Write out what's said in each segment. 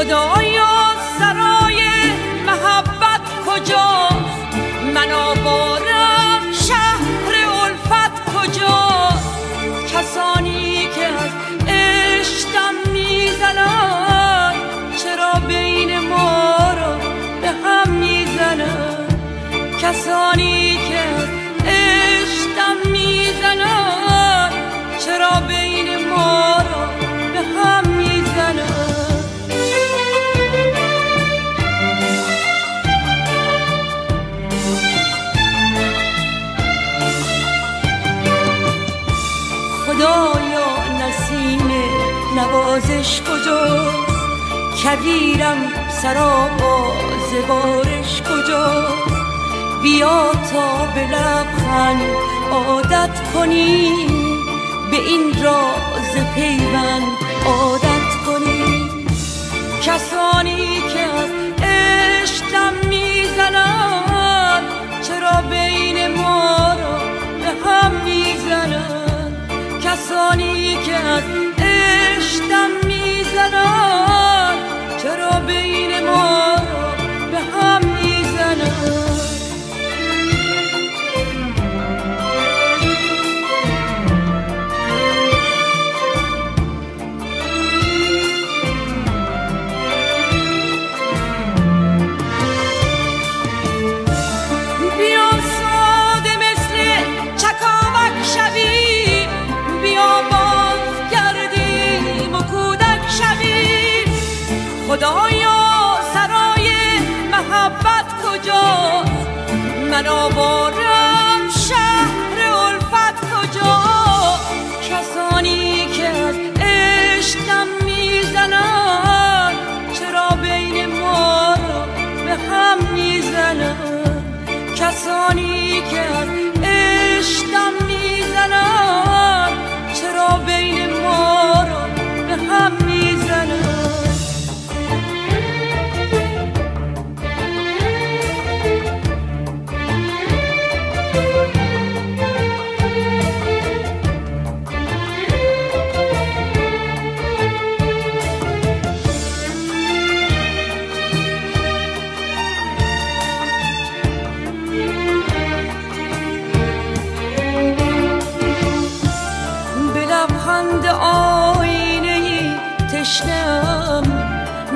خدایا سرای محبت کجاست؟ من آوارم شهر الفت کجاست؟ کسانی که از عشقم میزنن چرا بین ما رو به هم میزنن؟ کسانی که از عشقم میزنن چرا بین ما رو به هم میزنن؟ خدایا نسیم نوازش کجاست؟ کویرم سرآغاز بارش کجاست؟ بیا تا به لبخند عادت کنی، به این راز پیوند عادت کنی. کسانی که از عشقم میزنن چرا بین ما رو به هم میزنن؟ کسانی که از عشقم میزنن چرا بین ما رو به هم میزنن؟ خدایا سرای محبت کجاست؟ من آوارم شهر الفت کجاست؟ کسانی که از عشقم میزنن چرا بین ما رو به هم میزنن؟ کسانی که از عشقم میزنن چرا بین ما رو به هم میزنن؟ آینه‌ای تشنه‌ام،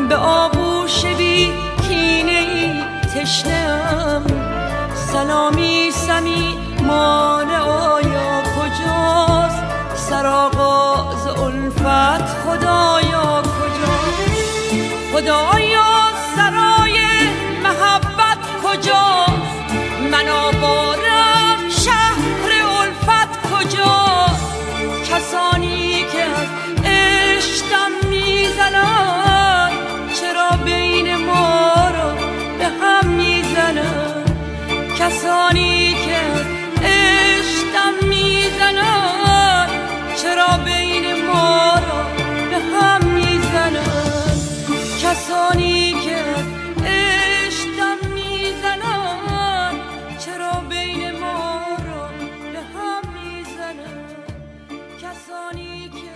به آغوش بی کینه‌ای تشنه‌ام. سلامی صمیمانه آیا کجاست؟ سرآغاز الفت خدایا کجاست؟ خدایا سرای محبت کجاست؟ من آوارم شهر الفت کجاست؟ کسانی که از عشقم میزنن چرا بین ما رو به هم میزنن؟ کسانی که از عشقم میزنن چرا بین ما رو به هم میزنن؟ کسانی که از عشقم میزنن چرا بین ما رو به هم میزنن؟ کسانی که